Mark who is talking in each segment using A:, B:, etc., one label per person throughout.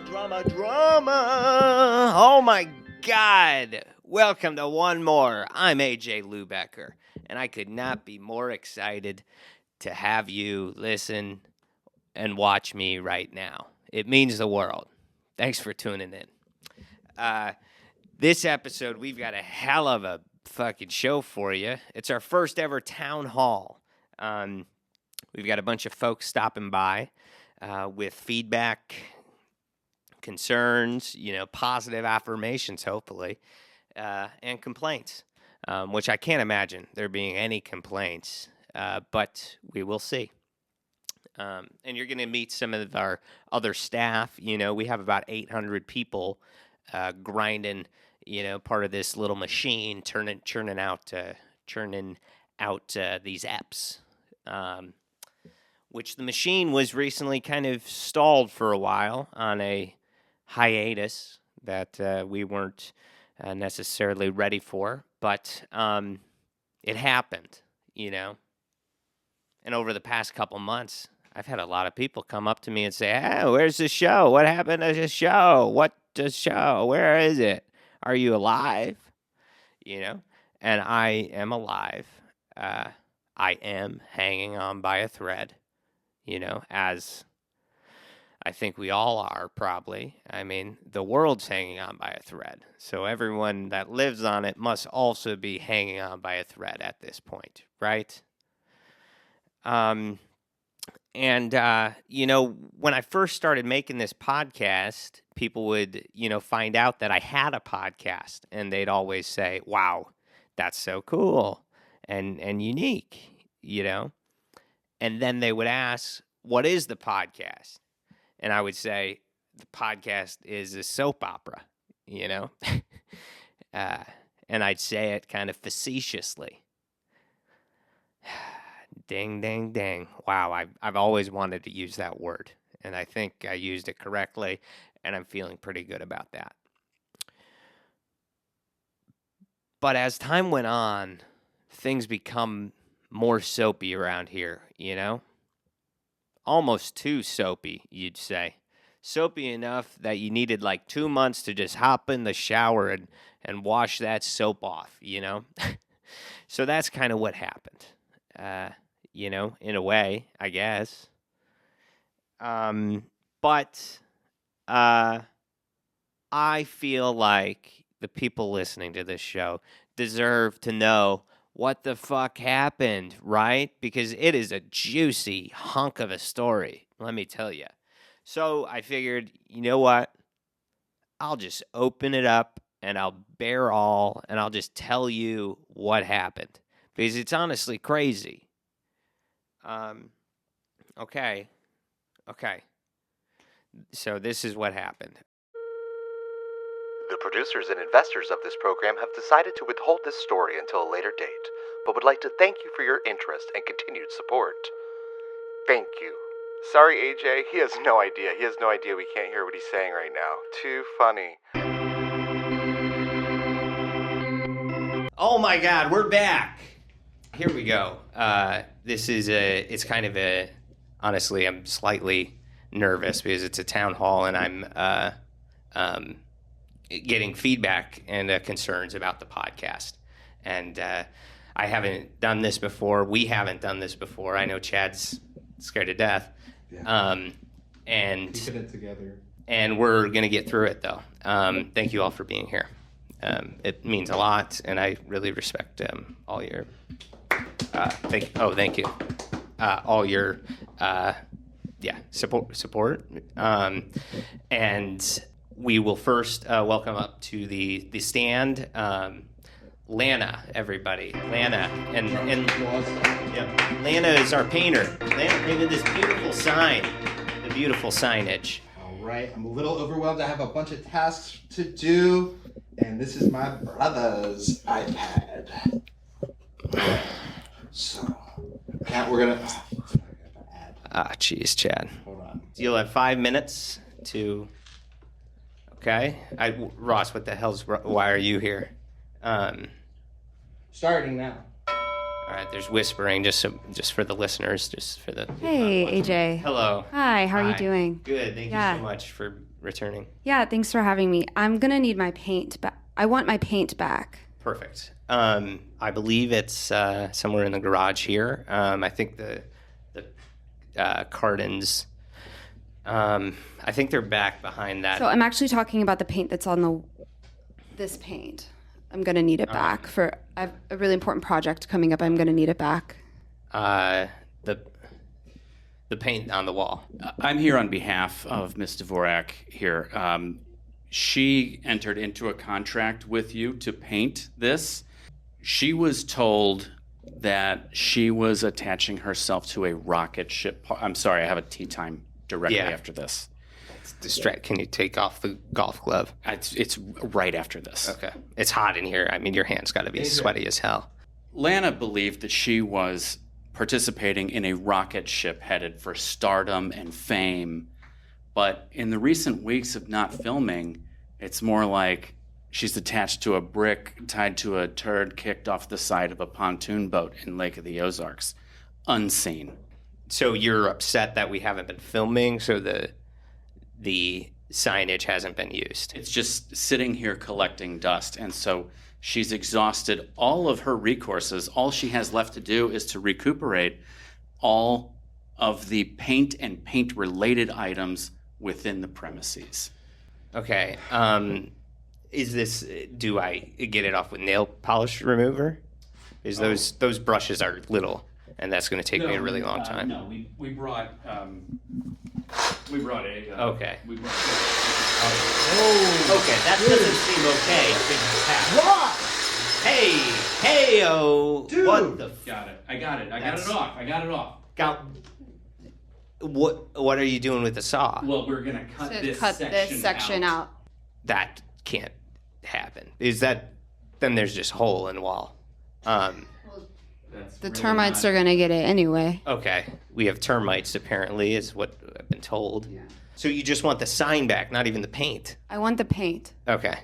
A: Drama. Oh my God. Welcome to One More. I'm AJ Lubecker, and I could not be more excited to have you listen and watch me right now. It means the world. Thanks for tuning in. This episode, we've got a hell of a fucking show for you. It's our first ever town hall. We've got a bunch of folks stopping by with feedback, concerns, positive affirmations, hopefully, and complaints, which I can't imagine there being any complaints, but we will see. And you're going to meet some of our other staff. We have about 800 people grinding, part of this little machine, churning out these EPs, which the machine was recently kind of stalled for a while on a hiatus that we weren't necessarily ready for, but it happened, And over the past couple months, I've had a lot of people come up to me and say, "Hey, where's the show? What happened to the show? What the show? Where is it? Are you alive?" And I am alive. I am hanging on by a thread, as I think we all are, probably. I mean, the world's hanging on by a thread. So everyone that lives on it must also be hanging on by a thread at this point, right? When I first started making this podcast, people would, find out that I had a podcast, and they'd always say, "Wow, that's so cool and unique," And then they would ask, "What is the podcast?" And I would say, "The podcast is a soap opera," and I'd say it kind of facetiously. Ding, ding, ding. Wow, I've always wanted to use that word, and I think I used it correctly, and I'm feeling pretty good about that. But as time went on, things become more soapy around here, Almost too soapy, you'd say. Soapy enough that you needed like 2 months to just hop in the shower and wash that soap off, So that's kind of what happened. In a way, I guess. But I feel like the people listening to this show deserve to know what the fuck happened, right? Because it is a juicy hunk of a story, let me tell you. So I figured, you know what? I'll just open it up and I'll bare all and I'll just tell you what happened. Because it's honestly crazy. Okay. So this is what happened.
B: The producers and investors of this program have decided to withhold this story until a later date, but would like to thank you for your interest and continued support. Thank you. Sorry, AJ, he has no idea. He has no idea we can't hear what he's saying right now. Too funny.
A: Oh my God, we're back. Here we go. It's kind of honestly, I'm slightly nervous because it's a town hall and I'm getting feedback and concerns about the podcast. And I haven't done this before. We haven't done this before. I know Chad's scared to death. Yeah. And keeping it together. And we're going to get through it, though. Thank you all for being here. It means a lot, and I really respect all your thank you. All your support. And we will first welcome up to the stand Lana, everybody. Lana and Lana is our painter. Lana painted this beautiful sign, the beautiful signage.
C: All right, I'm a little overwhelmed. I have a bunch of tasks to do, and this is my brother's iPad. So, we're gonna add.
A: Jeez, Chad.
C: Hold on.
A: You'll have 5 minutes to. Okay, Ross. What the hell's? Why are you here?
C: Starting now.
A: All right, there's whispering just for the listeners, just for the.
D: Hey, AJ.
A: Hello.
D: Hi, how are
A: Hi.
D: you doing?
A: Good. Thank you
D: Yeah.
A: so much for returning.
D: Yeah, thanks for having me. I'm going to need my paint back. I want my paint back.
A: Perfect. I believe it's somewhere in the garage here. I think the cartons. I think they're back behind that.
D: So I'm actually talking about the paint that's on this paint. I'm going to need it back I have a really important project coming up. I'm going to need it back.
A: The paint on the wall.
E: I'm here on behalf of Miss Dvorak here. She entered into a contract with you to paint this. She was told that she was attaching herself to a rocket ship. I'm sorry, I have a tea time directly after this.
A: Can you take off the golf glove?
E: It's right after this.
A: Okay. It's hot in here. I mean, your hand's got to be sweaty as hell.
E: Lana believed that she was participating in a rocket ship headed for stardom and fame. But in the recent weeks of not filming, it's more like she's attached to a brick tied to a turd kicked off the side of a pontoon boat in Lake of the Ozarks. Unseen.
A: So you're upset that we haven't been filming, so the signage hasn't been used.
E: It's just sitting here collecting dust. And so she's exhausted all of her recourses. All she has left to do is to recuperate all of the paint and paint-related items within the premises.
A: Okay. Do I get it off with nail polish remover? Those brushes are little, and that's going to take me a really long time.
E: No, we brought a.
A: Okay.
E: We brought.
A: Okay, that doesn't seem okay.
C: What?
A: Hey-o.
C: Dude.
A: What the
E: Got it. I got it off.
A: What are you doing with the saw?
E: Well, we're gonna cut this
D: section out.
A: That can't happen. Then there's just hole in the wall.
D: The termites are going to get it anyway.
A: Okay. We have termites, apparently, is what I've been told. Yeah. So you just want the sign back, not even the paint?
D: I want the paint.
A: Okay.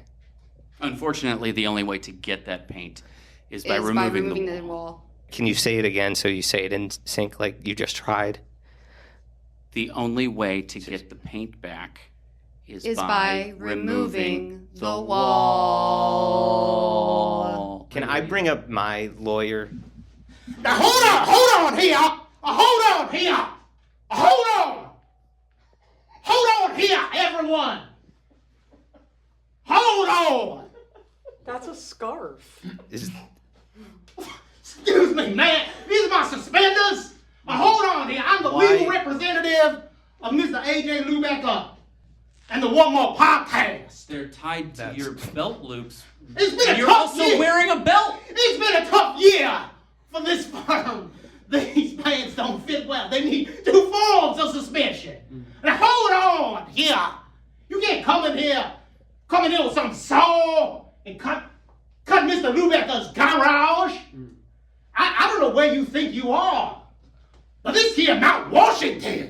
E: Unfortunately, the only way to get that paint is by removing the wall.
A: Can you say it again so you say it in sync like you just tried?
E: The only way to get the paint back is
D: by removing the wall.
A: Can I bring up my lawyer?
C: Now hold on here. Hold on here, everyone. Hold on.
F: That's a scarf.
C: Excuse me, man. These are my suspenders. Now, hold on here. I'm the legal representative of Mr. AJ Lubecker and the One More Podcast.
E: They're tied to your belt loops.
C: It's been a
E: You're
C: tough
E: also
C: year.
E: wearing a belt.
C: It's been a tough year for this firm. These pants don't fit well. They need 2 forms of suspension. Now hold on here. You can't come in here with some saw and cut Mr. Lubecker's garage. I don't know where you think you are, but this here Mount Washington.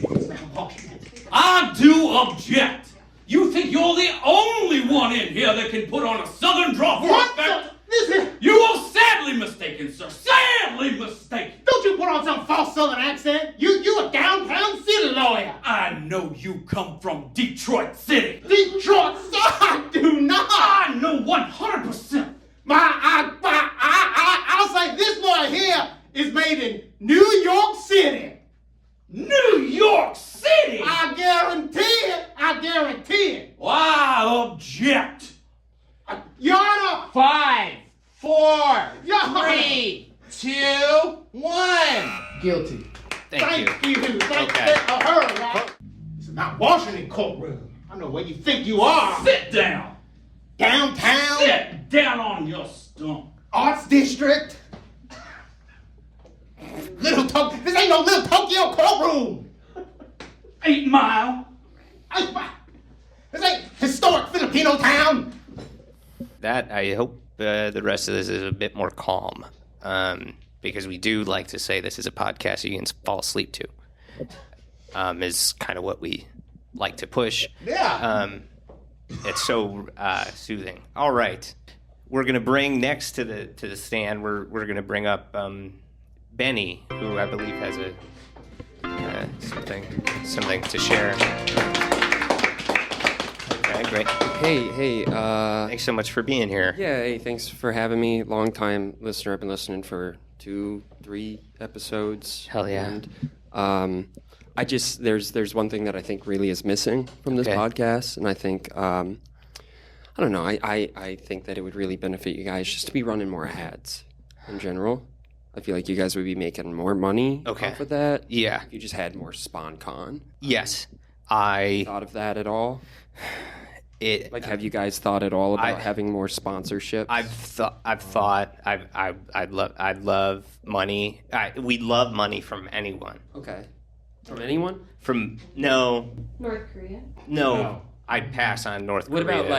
C: Mount Washington.
G: I do object. You think you're the only one in here that can put on a Southern drawl for
C: What
G: effect?
C: Listen,
G: You are sadly mistaken, sir. Sadly mistaken.
C: don't you put on some false Southern accent. You a downtown city lawyer.
G: I know you come from Detroit City.
C: Detroit, I do not.
G: I know 100%.
C: I'll say this boy here is made in New York City.
G: New York City.
C: I guarantee it.
G: Well, I object.
C: Your Honor.
H: 5, 4,
C: Your Honor.
H: 3, 2, 1. Guilty.
A: Thank you.
C: Thank
A: Okay.
C: you. Right? This is not Washington courtroom. I know where you think you are.
G: Sit down.
C: Downtown.
G: Sit down on your stump.
C: Arts District. This ain't no Little Tokyo courtroom.
G: 8 Mile.
C: This ain't historic Filipino town.
A: That I hope the rest of this is a bit more calm, because we do like to say this is a podcast you can fall asleep to. Is kind of what we like to push.
C: Yeah.
A: It's so soothing. All right, we're gonna bring next to the stand. We're gonna bring up Benny, who I believe has a something to share. Okay, great.
I: Hey,
A: Thanks so much for being here.
I: yeah, hey, thanks for having me. Long time listener. I've been listening for 2-3 episodes.
A: Hell yeah.
I: And there's one thing that I think really is missing from this
A: Okay.
I: podcast, and I think I don't know. I think that it would really benefit you guys just to be running more ads in general. I feel like you guys would be making more money
A: Okay.
I: off of that.
A: Yeah.
I: If you just had more SpawnCon.
A: Yes, I.
I: Thought of that at all?
A: It.
I: Like, have you guys thought at all about having more sponsorships?
A: I'd love money. We love money from anyone.
I: Okay. From anyone?
A: No,
D: North Korea.
A: no. I'd pass on North
I: What
A: Korea.
I: about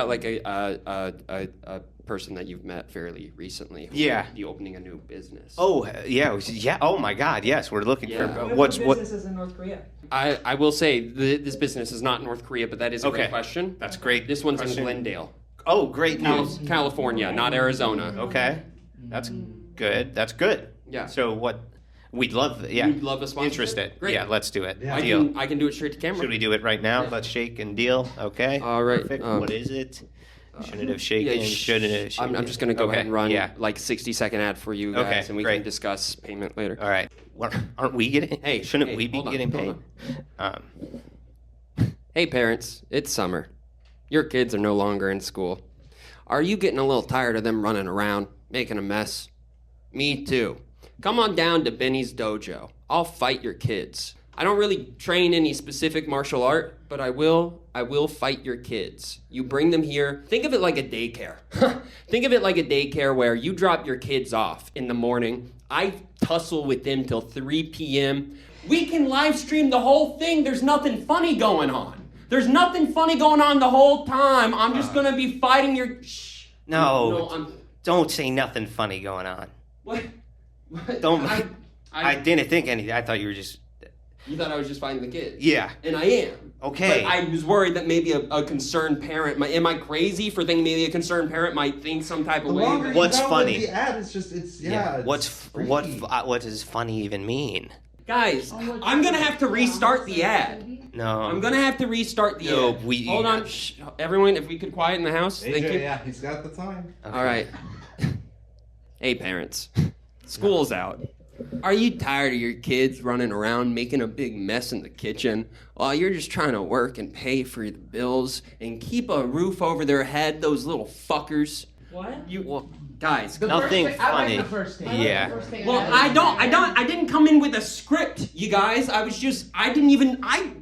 I: like a person that you've met fairly recently? Who
A: Yeah.
I: might be opening a new business.
A: Oh yeah. Oh my God. Yes, we're looking
I: Yeah.
A: for
F: What
A: what.
F: businesses in North Korea?
I: I will say this business is not North Korea, but that is a
A: Okay.
I: great question.
A: That's great.
I: This one's
A: question.
I: in Glendale,
A: Oh, great news.
I: California, not Arizona.
A: Okay, that's good. That's good.
I: Yeah.
A: So what? We'd love. Yeah.
I: You'd love a sponsorship?
A: Interested.
I: Great.
A: Yeah. Let's do it.
I: I
A: Deal.
I: can do it straight to camera.
A: Should we do it right now? Let's shake and deal. Okay.
I: All right,
A: Perfect.
I: what
A: is it? Shouldn't have shaken.
I: Yeah,
A: Shouldn't have shaken.
I: I'm just gonna go
A: Okay,
I: ahead and run
A: Yeah.
I: like 60-second ad for you guys,
A: Okay,
I: and we
A: great.
I: can discuss payment later.
A: All right. Well, aren't we getting?
I: Hey,
A: shouldn't
I: hey,
A: we be
I: hold on,
A: getting
I: hold
A: paid?
I: Hey parents, it's summer. Your kids are no longer in school. Are you getting a little tired of them running around, making a mess? Me too. Come on down to Benny's dojo. I'll fight your kids. I don't really train any specific martial art, but I will fight your kids. You bring them here. Think of it like a daycare. Think of it like a daycare where you drop your kids off in the morning. I tussle with them till 3 p.m. We can live stream the whole thing. There's nothing funny going on. There's nothing funny going on the whole time. I'm just gonna be fighting your. Shh.
A: No. Don't say nothing funny going on.
I: What?
A: Don't. I didn't think anything. I thought you were just.
I: You thought I was just fighting the kids.
A: Yeah.
I: And I am.
A: Okay.
I: But I was worried that maybe a concerned parent am I crazy for thinking maybe a concerned parent might think some type of way? that-
A: What's funny?
J: The ad is just
A: What does funny even mean?
I: Guys, I'm gonna have to restart the ad.
A: No.
I: I'm gonna have to restart the
A: No,
I: ad.
A: we-
I: Hold on, shh. Everyone, if we could quiet in the house, thank you.
J: Yeah, he's got the time.
I: All right. Hey, parents. School's out. Are you tired of your kids running around making a big mess in the kitchen while you're just trying to work and pay for the bills and keep a roof over their head, those little fuckers?
F: What?
I: Guys,
A: Nothing
J: I
A: funny.
J: like the first thing.
A: Yeah.
I: well, I didn't come in with a script, you guys. I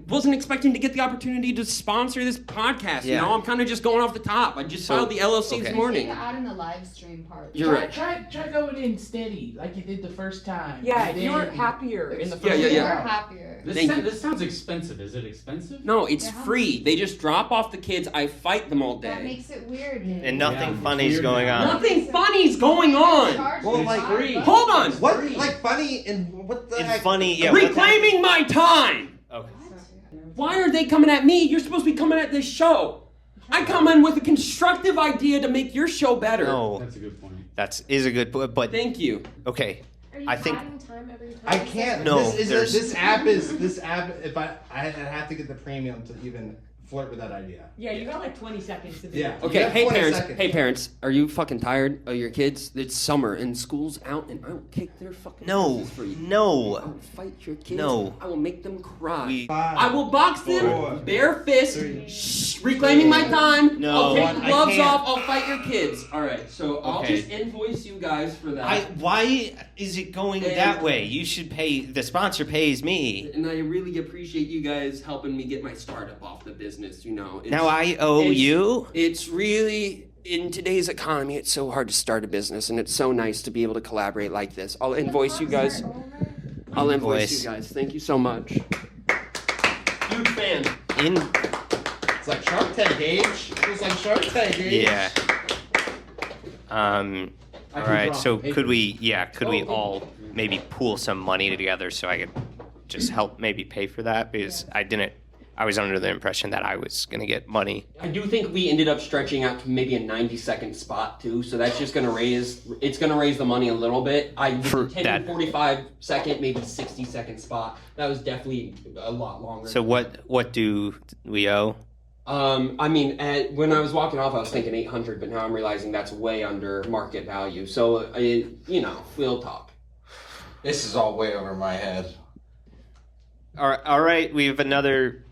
I: wasn't expecting to get the opportunity to sponsor this podcast, you
A: Yeah.
I: know? I'm kind of just going off the top. I just filed the LLC
A: okay.
I: this morning.
D: Out in the live stream part.
I: You're right.
J: Try going in steady like you did the first time.
F: Yeah,
J: And
F: you were
J: then-
F: happier in the
I: Yeah,
F: first
I: yeah, yeah.
D: We're happier.
G: This sounds expensive. Is it expensive?
I: No, it's free. They just drop off the kids. I fight them all
D: That
I: day.
D: makes it weird.
A: And nothing
G: Yeah,
A: funny's
G: weird
A: going
G: now.
A: on.
I: Nothing funny's going on.
J: Well, like,
I: Hold on.
J: what? Like funny and what the
A: It's
J: heck?
A: funny. Yeah. what's
I: Reclaiming my time.
A: Okay.
I: Why are they coming at me? You're supposed to be coming at this show. I come in with a constructive idea to make your show better.
A: No.
G: That's a good point.
A: Is a good point. But
I: Thank you.
A: okay.
K: Are you
A: I think-
K: adding time every time?
J: I can't.
A: No,
J: This app. If I have to get the premium to even flirt with that idea.
F: Yeah, you got like 20 seconds to do
J: Yeah.
F: it.
I: Okay,
J: You have
I: hey
J: 20
I: parents.
J: seconds.
I: Hey parents, are you fucking tired of your kids? It's summer and school's out, and I will kick their fucking
A: No.
I: asses for you. I
A: No.
I: will fight your kids.
A: No.
I: I will make them cry.
A: We-
I: I will box them
J: Four,
I: bare fist.
J: three,
I: Shh, reclaiming my time.
A: No,
I: I'll take the
A: I
I: gloves
A: can't.
I: off. I'll fight your kids. All right, so I'll
A: Okay.
I: just invoice you guys for that.
A: Why is it going
I: And-
A: that way? You should pay. The sponsor pays me.
I: And I really appreciate you guys helping me get my startup off the business. You know. It's-
A: Now I owe
I: it's-
A: you.
I: It's really, in today's economy, it's so hard to start a business, and it's so nice to be able to collaborate like this. I'll invoice you guys. I'll invoice you guys. Thank you so much. Huge fan.
J: It's like Shark Tank, Gage. It's like Shark Tank, Gage.
A: Yeah. All right. So could we all maybe pool some money together so I could just help maybe pay for that, because I I was under the impression that I was going to get money.
I: I do think we ended up stretching out to maybe a 90-second spot too, so that's just gonna raise the money a little bit. I did
A: For
I: 10
A: that-
I: 45-second, maybe 60-second spot. That was definitely a lot longer.
A: So what do we owe?
I: I mean, when I was walking off, I was thinking 800, but now I'm realizing that's way under market value. So, we'll talk.
J: This is all way over my head.
A: All right, we have another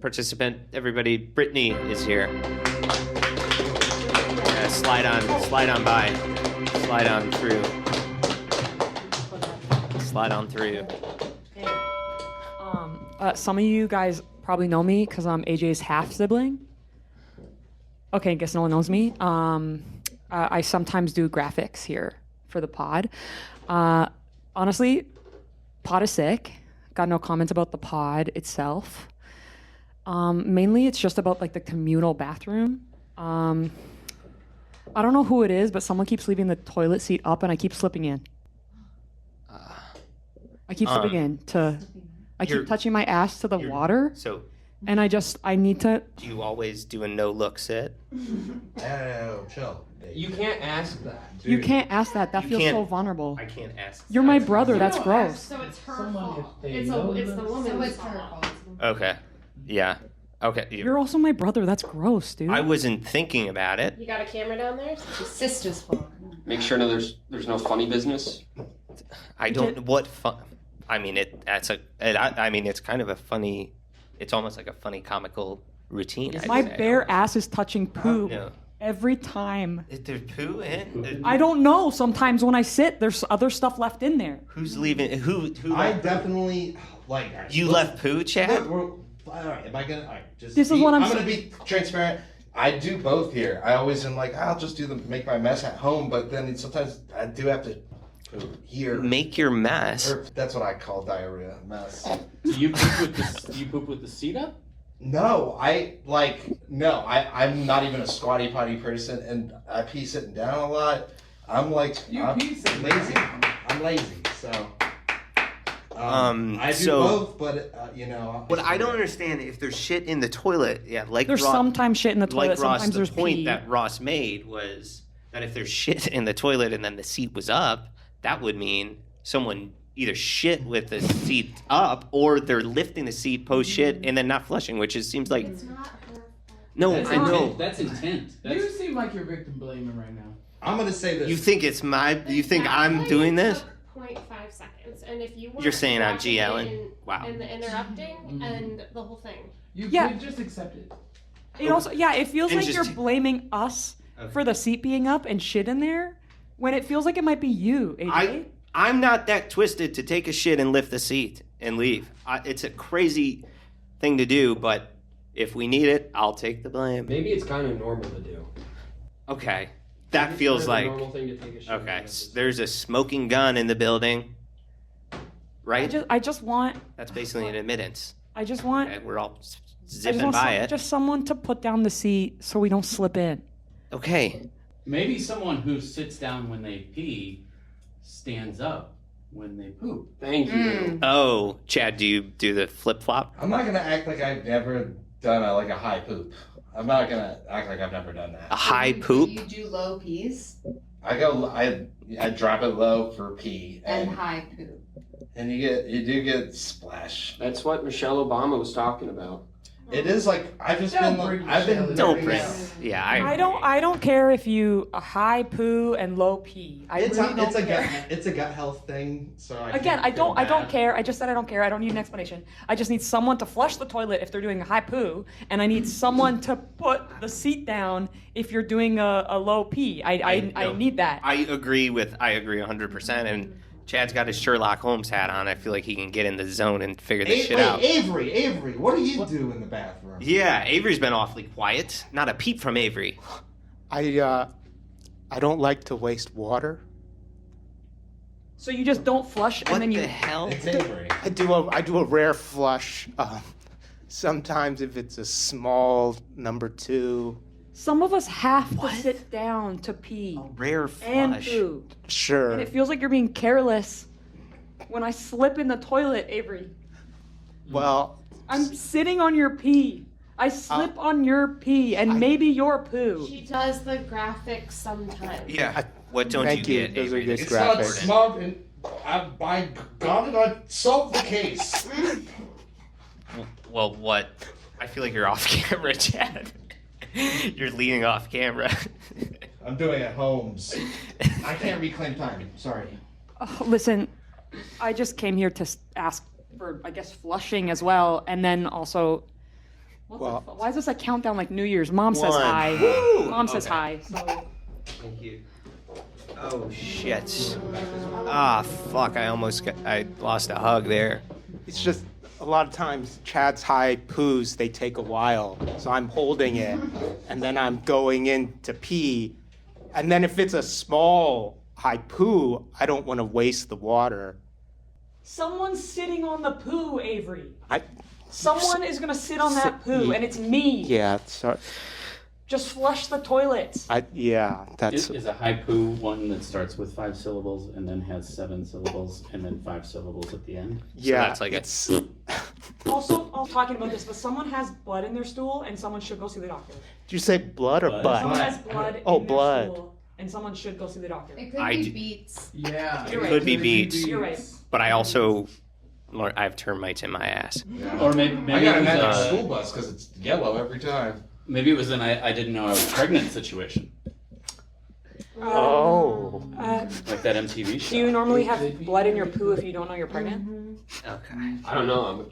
A: participant. Everybody, Brittany is here. Slide on by. Slide on through. Slide on through.
F: Some of you guys probably know me because I'm AJ's half sibling. Okay, I guess no one knows me. I sometimes do graphics here for the pod. Honestly, pod is sick. Got no comments about the pod itself. Mainly, it's just about like the communal bathroom. I don't know who it is, but someone keeps leaving the toilet seat up, and I keep slipping in. I keep touching my ass to the water,
A: So,
F: and I need to.
A: do you always do a no-look sit?
J: Oh, chill.
I: You can't ask that.
F: You can't ask that. That
A: You
F: feels
A: can't-
F: so vulnerable.
A: I can't ask.
F: You're my brother. That's gross.
K: So it's her fault. It's the woman's fault.
A: Okay. Yeah. Okay.
F: You're also my brother. That's gross, dude.
A: I wasn't thinking about it.
K: You got a camera down there? It's your sister's fault.
I: Make sure there's no funny business.
A: I don't. What fun? I mean, it's kind of a funny. It's almost like a funny comical routine. I'd
F: My
A: say.
F: bare ass is touching poop
A: No.
F: every time.
A: Is there poo in?
F: I don't know. Sometimes when I sit, there's other stuff left in there.
A: Who's leaving? Who?
J: I definitely like. All right,
A: You left poo, Chad?
J: All right, am I gonna? All right, just.
F: This is what I'm
J: gonna
F: saying.
J: be transparent. I do both here. I always am like, I'll just make my mess at home, but then sometimes I do have to poop here.
A: Make your mess.
J: Or that's what I call diarrhea, mess.
E: Do you poop with the seat up?
J: No, I'm not even a squatty potty person, and I pee sitting down a lot. I'm like, I'm lazy. I'm lazy, so. I do
A: so-
J: both, but
A: What I don't understand, if there's shit in the toilet, like
F: There's sometimes shit in the toilet.
A: like Ross,
F: Sometimes
A: the
F: there's
A: point
F: pee.
A: that Ross made was that if there's shit in the toilet and then the seat was up, that would mean someone either shit with the seat up or they're lifting the seat post shit and then not flushing, which seems like
K: It's not her fault.
A: no,
E: That's
A: I know.
E: That's intent.
H: You seem like you're victim blaming right now.
J: I'm gonna say this.
A: You think it's my? You think I'm
K: Exactly
A: doing this?
K: took 0.5 seconds, and if you
A: You're saying I'm
K: watching it
A: GLing?
K: in-
A: Wow.
K: and the interrupting and the whole thing.
H: You
F: Yeah.
H: could just accept it.
F: It also, it feels
A: And
F: like you're
A: just-
F: blaming us
A: Okay.
F: for the seat being up and shit in there, when it feels like it might be you, AJ.
A: I'm not that twisted to take a shit and lift the seat and leave. It's a crazy thing to do, but if we need it, I'll take the blame.
I: Maybe it's kind of normal to do.
A: Okay, that
I: It's
A: feels
I: kind of a
A: like
I: normal thing to take a shit.
A: okay. There's a smoking gun in the building, right?
F: I just want,
A: That's basically an admittance.
F: okay,
A: We're all
F: I just
A: zipping
F: want
A: by it.
F: just someone to put down the seat so we don't slip in.
A: Okay,
E: Maybe someone who sits down when they pee stands up when they poop.
I: Thank you.
A: Oh, Chad, do you do the flip flop?
J: I'm not gonna act like I've never done a high poop. I'm not gonna act like I've never done
A: A
J: that.
A: high poop?
K: You do low peas
J: I drop it low for pee,
K: and high poop.
J: and you do get splash.
I: That's what Michelle Obama was talking about.
J: It is like I've just
H: Don't
J: been
H: bring
J: I've been
H: Michelle
A: Don't
J: doing
A: bring.
J: this.
A: Yeah,
F: I don't care if you a high poo and low pee.
J: It's
F: really don't
J: a
F: care.
J: gut health thing. So
F: Again, I don't care. I just said I don't care. I don't need an explanation. I just need someone to flush the toilet if they're doing a high poo, and I need someone to put the seat down if you're doing a low pee. I need that.
A: I agree 100%. And Chad's got his Sherlock Holmes hat on. I feel like he can get in the zone and figure this shit out.
J: Avery, what do you do in the bathroom?
A: Yeah, Avery's been awfully quiet. Not a peep from Avery.
C: I don't like to waste water.
F: So you just don't flush
A: What
F: and then you.
A: the hell?
J: It's Avery.
C: I do a rare flush. Sometimes if it's a small number 2,
F: Some of us have to sit down to pee
A: Rare
F: and
A: flush.
F: poo,
C: sure.
F: and it feels like you're being careless when I slip in the toilet, Avery.
C: Well,
F: I'm sitting on your pee. I slip on your pee and maybe your poo.
K: She does the graphics sometimes.
A: Yeah. What don't
C: Thank
A: you
C: you.
A: get?
C: Those are
A: Avery,
C: good
A: that's
J: It's not
C: graphics.
J: smug, and by God, I solved the case.
A: Well, what? I feel like you're off camera, Chad. You're leaning off camera.
J: I'm doing it, Holmes. I can't reclaim time. Sorry.
F: Listen, I just came here to ask for, I guess, flushing as well, and then also. Why is this a countdown like New Year's? Mom says
A: One.
F: hi.
A: Woo!
F: Mom says
A: Okay.
F: hi. So.
A: Thank you. Oh shit. Ah, fuck! I lost a hug there.
C: It's just a lot of times Chad's high poos, they take a while. So I'm holding it and then I'm going in to pee. And then if it's a small high poo, I don't want to waste the water.
F: Someone's sitting on the poo, Avery.
C: I
F: Someone is gonna sit on that poo, and it's me.
C: Yeah, sorry.
F: Just flush the toilets.
C: That's
E: Is a haiku one that starts with 5 syllables and then has 7 syllables and then 5 syllables at the end?
C: yeah.
A: So that's like
C: it's
F: Also, I'm talking about this, but someone has blood in their stool, and someone should go see the doctor.
C: Did you say blood or butt?
F: Someone has blood
C: Oh,
F: in
C: blood.
F: their stool, and someone should go see the doctor.
K: It could
A: I
K: be
A: do-
K: beets.
H: Yeah.
F: You're right.
A: Could be beats,
F: You're right.
A: but I also, I have termites in my ass.
E: Or maybe
J: I got
E: it
J: a
E: was,
J: magic school bus because it's yellow every time.
E: maybe it was an I didn't know I was pregnant situation.
C: Oh.
E: Like that MTV show.
F: Do you normally have blood in your poo if you don't know you're pregnant?
A: Okay.
I: I don't know.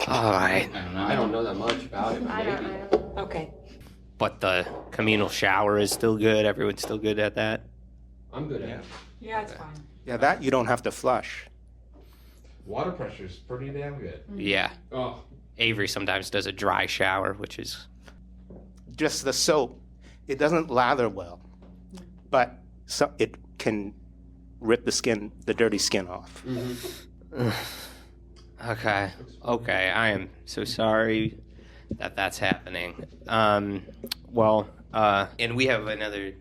A: All right.
E: I don't know.
I: I don't know that much about it. But
K: I
I: maybe.
K: don't.
F: Okay.
A: But the communal shower is still good. Everyone's still good at that.
I: I'm good at it.
F: Yeah, it's fine.
C: Yeah, that you don't have to flush.
J: Water pressure's pretty damn good.
A: Yeah.
I: Oh,
A: Avery sometimes does a dry shower, which is
C: Just the soap. It doesn't lather well, but it can rip the dirty skin off.
A: okay. Okay, I am so sorry that that's happening. And we have another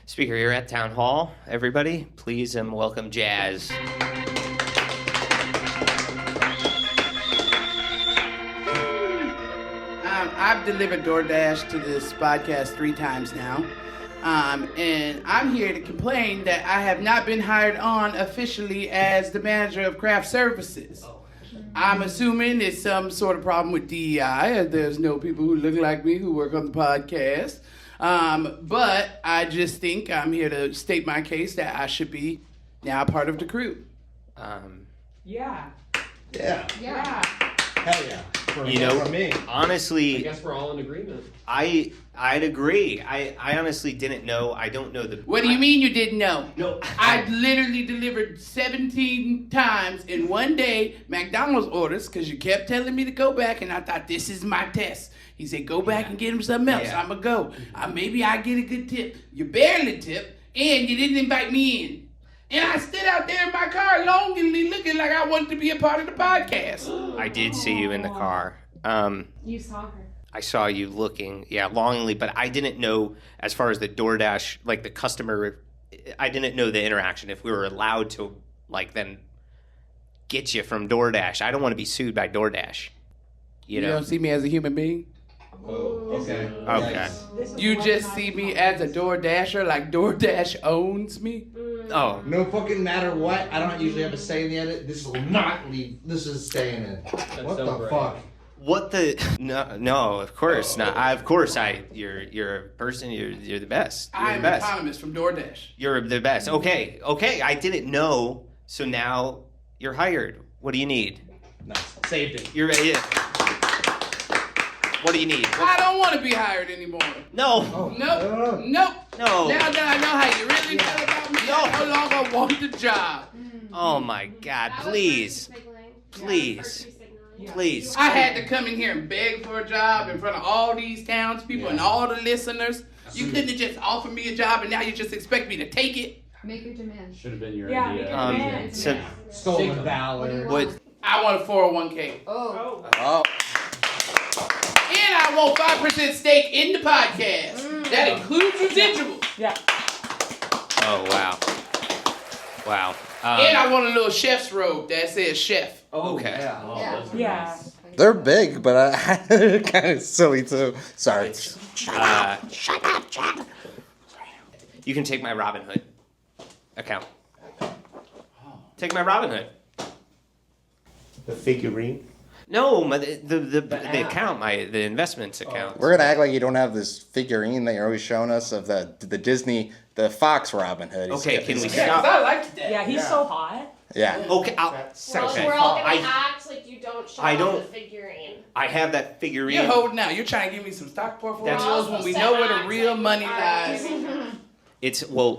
A: speaker here at Town Hall. Everybody, please welcome Jazz.
L: I've delivered DoorDash to this podcast 3 times now. And I'm here to complain that I have not been hired on officially as the manager of craft services. I'm assuming it's some sort of problem with DEI, as there's no people who look like me who work on the podcast. But I just think I'm here to state my case that I should be now part of the crew.
F: Yeah.
J: Yeah.
K: Yeah.
J: Hell yeah. From me.
A: Honestly,
I: I guess we're all in agreement.
A: I'd agree. I honestly didn't know. I don't know the.
L: What do you mean you didn't know?
A: No,
L: I literally delivered 17 times in one day McDonald's orders because you kept telling me to go back, and I thought this is my test. He said, go back and get him something else.
A: Yeah.
L: I'm going to go. Maybe I get a good tip. You barely tip, and you didn't invite me in. And I stood out there in my car longingly looking like I wanted to be a part of the podcast.
A: I did see you in the car.
K: You saw her.
A: I saw you looking, longingly, but I didn't know as far as the DoorDash, like the customer, I didn't know the interaction. If we were allowed to, then get you from DoorDash. I don't want to be sued by DoorDash. You know?
L: don't see me as a human being?
J: Oh, okay.
A: Okay.
L: You just see me as a DoorDasher, like DoorDash owns me?
A: Oh.
J: No fucking matter what, I don't usually have a say in the edit. This will not leave. This is staying in. What
I: so
J: the
I: great.
J: fuck?
A: What the? No, of course not. You're a person. You're the best. You're
L: I'm
A: the
L: an
A: best.
L: economist from DoorDash.
A: You're the best. Okay. I didn't know. So now you're hired. What do you need?
J: Nice. Saved it.
A: You're ready. What do you need?
L: I don't want to be hired anymore.
A: No.
L: Nope.
A: No.
L: Now that I know how you really feel about me, I no longer want the job.
A: Oh my God! Please. Please.
L: I had to come in here and beg for a job in front of all these townspeople and all the listeners. You couldn't have just offered me a job and now you just expect me to take it?
K: Make your demand.
E: Should have been your
F: Yeah,
E: idea.
A: So,
J: Stolen valor.
A: what?
L: I want a 401k.
K: Oh.
L: And I want 5% stake in the podcast. That includes residuals.
F: Yeah.
A: Oh wow.
L: And I want a little chef's robe that says chef.
I: Oh,
A: Okay.
I: yeah.
H: Oh, those are
F: Yeah.
H: nice.
J: They're big, but they're kind of silly too. Sorry.
A: Shut up, Chad. You can take my Robinhood account. Take my Robinhood.
C: The figurine.
A: No, the account, the investments account.
J: We're gonna act like you don't have this figurine that you're always showing us of the Disney, the Fox Robin Hood.
A: Okay, can we
L: Yeah, 'cause
A: stop?
L: I liked that.
F: Yeah, he's so hot.
J: Yeah.
A: Okay,
K: We're all gonna act like you don't show
A: I
K: off
A: don't-
K: the figurine.
A: I have that figurine.
L: You're holding out. You're trying to give me some stock portfolios
A: That's-
L: when we know where the real money lies.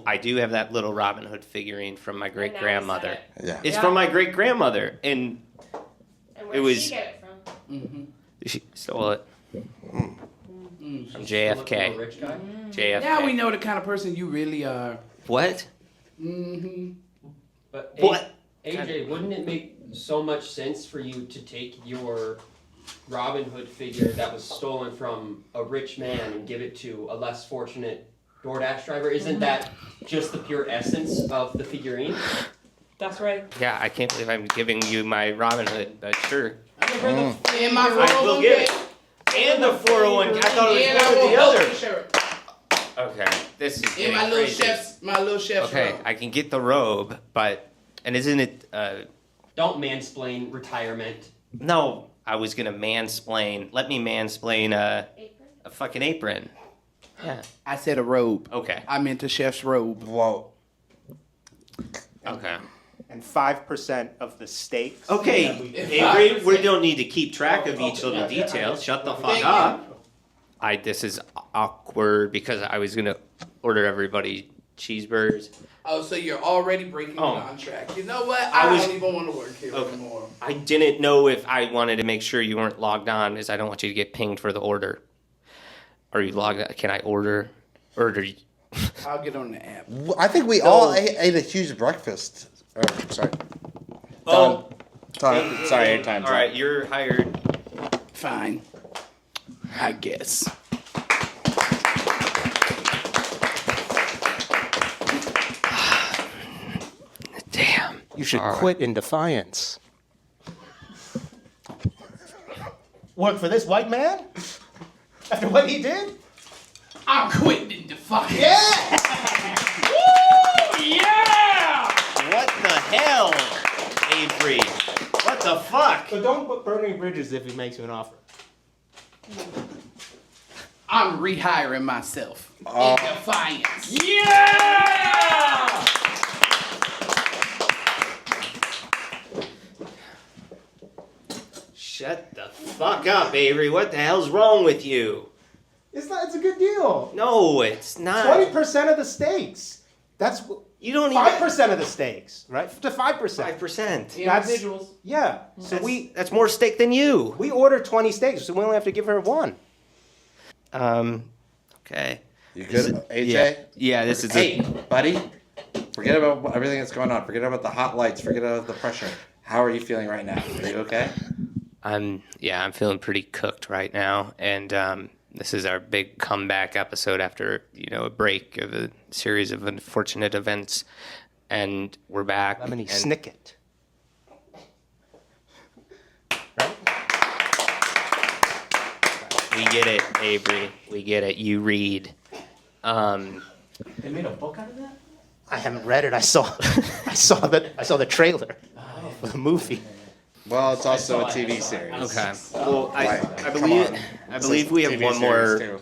A: I do have that little Robin Hood figurine from my great grandmother.
J: Yeah.
A: It's from my great grandmother, and
K: And
A: It
K: where
A: was-
K: did she get it from?
A: she stole it from JFK.
I: Rich guy.
A: JFK.
L: Now we know the kind of person you really are.
A: What?
L: Mm-hmm.
I: But
A: What?
I: AJ, wouldn't it make so much sense for you to take your Robin Hood figure that was stolen from a rich man and give it to a less fortunate DoorDash driver? Isn't that just the pure essence of the figurine?
F: That's right.
A: Yeah, I can't believe I'm giving you my Robin Hood, but sure.
L: In my
A: I will give it. And the 401. I thought it
L: And
A: was
L: I
A: one or
L: will
A: the
L: hold
A: other.
L: the shirt.
A: Okay, this is
L: In
A: getting
L: my little
A: crazy.
L: chef's
A: Okay,
L: robe.
A: I can get the robe, but isn't it?
I: Don't mansplain retirement.
A: No, I was gonna mansplain. Let me mansplain a fucking apron. Yeah.
L: I said a robe.
A: Okay.
L: I meant a chef's robe.
J: Whoa.
A: Okay.
C: And 5% of the steaks.
A: Okay,
L: If
A: Avery, we
L: 5%.
A: don't need to keep track of each little detail. Shut the fuck
L: Thank
A: up. This is awkward because I was gonna order everybody cheeseburgers.
L: Oh, so you're already breaking
A: Oh.
L: the contract. You know what?
A: I
L: I
A: was-
L: don't even want to work here
A: Okay.
L: anymore.
A: I didn't know if I wanted to make sure you weren't logged on because I don't want you to get pinged for the order. Are you logged on? Can I order? You?
L: I'll get on the app.
J: I think we all ate a huge breakfast. Oh, sorry.
A: Oh.
J: Time. Sorry, your time's
A: All right, you're hired.
L: Fine. I guess.
A: Damn.
C: You should
A: All right.
C: quit in defiance. Work for this white man? After what he did?
L: I'm quitting in defiance.
A: Yeah! What the hell, Avery? What the fuck?
C: But don't burn any bridges if he makes you an offer.
L: I'm rehiring myself in defiance.
A: Yeah! Shut the fuck up, Avery. What the hell's wrong with you?
C: It's a good deal.
A: No, it's not.
C: 20% of the stakes. That's
A: You don't even
C: 5% of the stakes, right? To 5%.
A: 5%.
L: Individuals.
C: Yeah. So
A: That's more steak than you.
C: we ordered 20 steaks, so we only have to give her one.
A: Okay.
J: You good, AJ?
A: Yeah, this is
J: Hey, buddy. Forget about everything that's going on. Forget about the hot lights. Forget about the pressure. How are you feeling right now? Are you okay?
A: I'm feeling pretty cooked right now, and this is our big comeback episode after a break of a series of unfortunate events, and we're back.
C: Lemony
A: and
C: Snicket.
A: We get it, Avery. We get it. You read.
H: They made a book out of that?
C: I haven't read it. I saw the trailer for the movie.
J: Well, it's also a TV series.
A: Okay. Well, I
J: Come
A: believe
J: on.
A: I believe we have
J: TV
A: one
J: series,
A: more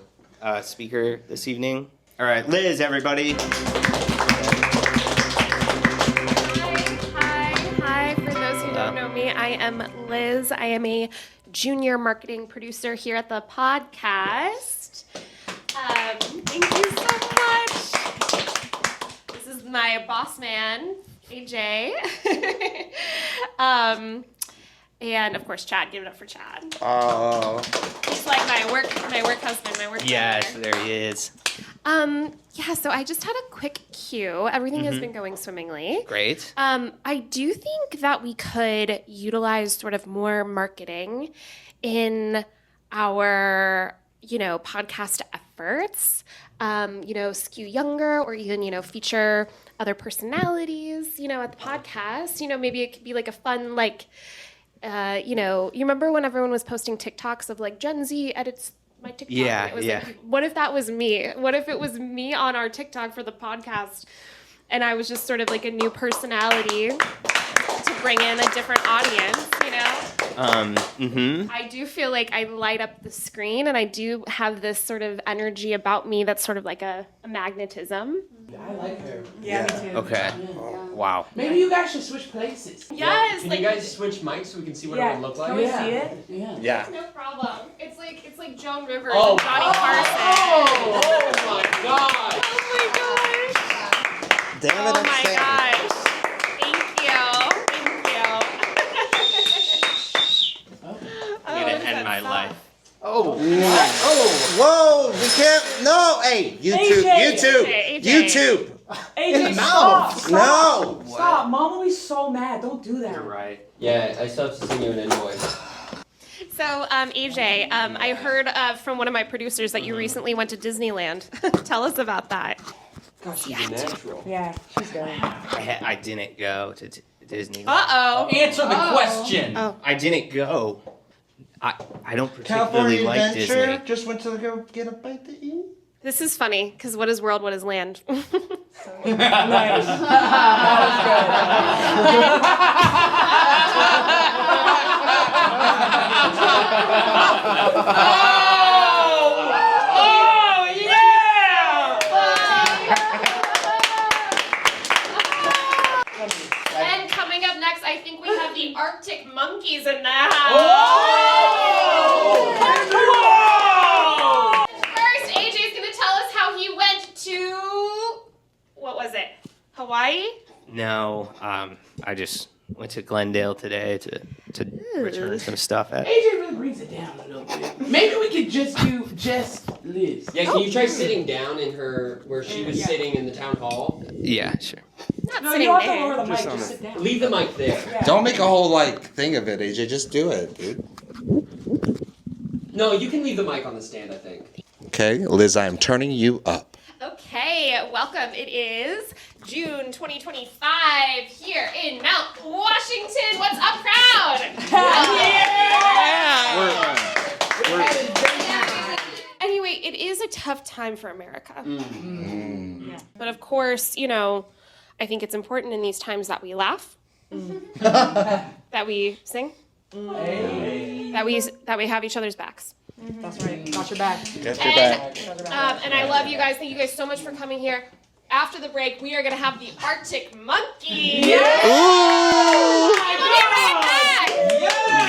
J: too.
A: speaker this evening. All right, Liz, everybody.
K: Hi. For those who don't know me, I am Liz. I am a junior marketing producer here at the podcast. Thank you so much. This is my boss man, AJ. And of course, Chad. Give it up for Chad.
J: Oh.
K: He's like my work husband, my work
A: Yes,
K: partner.
A: there he is.
K: Yeah, so I just had a quick cue. Everything has been going swimmingly.
A: Great.
K: I do think that we could utilize sort of more marketing in our, podcast efforts. Skew younger or even, feature other personalities. ladies, at the podcast, maybe it could be like a fun, like, you remember when everyone was posting TikToks of like Gen Z edits my TikTok?
A: Yeah,
K: And it was
A: yeah.
K: like, what if that was me? What if it was me on our TikTok for the podcast? And I was just sort of like a new personality to bring in a different audience, I do feel like I light up the screen, and I do have this sort of energy about me that's sort of like a magnetism.
L: I like her.
F: Yeah, me too.
A: Okay. Wow.
L: Maybe you guys should switch places.
K: Yes.
I: Can
K: like,
I: you guys switch mics so we can see what it would look like?
F: Can we see it?
L: Yeah.
J: Yeah.
K: no problem. It's like Joan Rivers
I: Oh.
K: and Johnny Carson.
I: Oh my god!
K: Oh my gosh.
J: Damn it,
K: Oh my gosh. Thank you.
A: I'm going to end my life.
J: Oh, whoa, we can't, no, hey, YouTube,
K: AJ.
J: YouTube,
F: AJ,
J: in the
F: stop!
J: mouth, no.
F: Stop! Mom will be so mad. Don't do that.
A: You're right.
I: Yeah, I still have to send you an invoice.
K: So, AJ, I heard from one of my producers that you recently went to Disneyland. Tell us about that.
I: Gosh, she's a natural.
F: Yeah, she's good.
A: I didn't go to Disney.
K: Uh-oh.
G: Answer the question.
K: Oh.
A: I didn't go. I don't particularly
J: California
A: like
J: Adventure,
A: Disney.
J: just went to go get a bite to eat.
K: This is funny, because what is world, what is land?
F: Nice.
G: Oh, yeah!
K: And coming up next, I think we have the Arctic Monkeys in the house.
G: Oh!
K: First, AJ's going to tell us how he went to, what was it, Hawaii?
A: No, I just went to Glendale today to return some stuff at.
L: AJ really brings it down a little bit. Maybe we could just do just Liz.
I: Yeah, can you try sitting down in her where she was sitting in the town hall?
A: Yeah, sure.
K: Not
F: No,
K: sitting
F: you don't have to
K: there.
F: lower the mic.
A: Just on
F: Just
A: the-
F: sit down.
I: Leave the mic there.
F: Yeah.
J: Don't make a whole thing of it, AJ. Just do it, dude.
I: No, you can leave the mic on the stand, I think.
J: Okay, Liz, I am turning you up.
K: Okay, welcome. It is June 2025 here in Mount Washington. What's up, crowd? Anyway, it is a tough time for America. But of course, I think it's important in these times that we laugh, that we sing, that we have each other's backs.
F: That's right. Got your back.
J: Get your back.
K: And I love you guys. Thank you guys so much for coming here. After the break, we are going to have the Arctic Monkeys.
J: Ooh!
K: We'll be right back.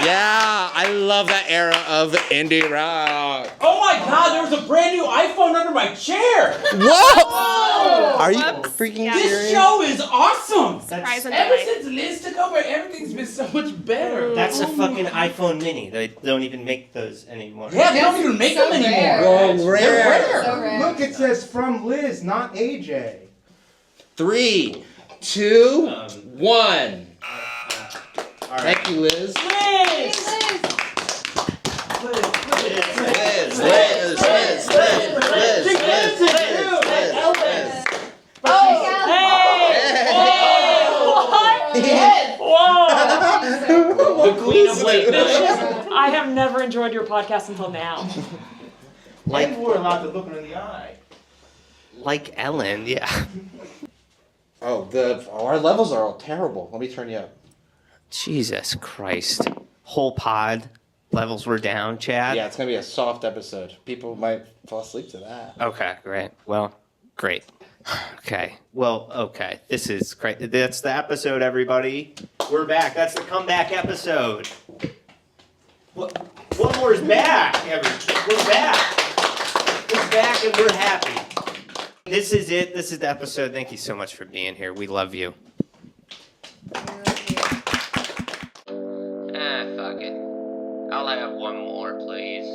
J: Yeah, I love that era of indie rock.
G: Oh my god, there was a brand new iPhone under my chair!
J: What? Are you
K: Whoops.
J: freaking
K: Yeah.
G: This
J: serious?
G: show is awesome!
K: Surprise and
L: Ever
K: delight.
L: since Liz took over, everything's been so much better.
A: That's a fucking iPhone Mini. They don't even make those anymore.
G: Yeah, they don't even make them anymore.
J: Oh, rare.
M: So rare.
C: Look, it says from Liz, not AJ.
J: 3, 2,
A: Um,
J: 1.
A: All right.
J: Thank you, Liz.
G: Liz!
J: Liz, Liz, Liz, Liz, Liz, Liz, Liz, Liz.
A: The queen of late night.
F: I have never enjoyed your podcast until now.
C: Like we're allowed to look her in the eye.
A: Like Ellen, yeah.
J: Oh, our levels are all terrible. Let me turn you up.
A: Jesus Christ. Whole pod levels were down, Chad.
J: Yeah, it's gonna be a soft episode. People might fall asleep to that.
A: Okay, great. Well, great. Okay. Well, okay. This is great. That's the episode, everybody. We're back. That's the comeback episode. One more's back, everybody. We're back. We're back and we're happy. This is it. This is the episode. Thank you so much for being here. We love you. Fuck it. I'll have one more, please.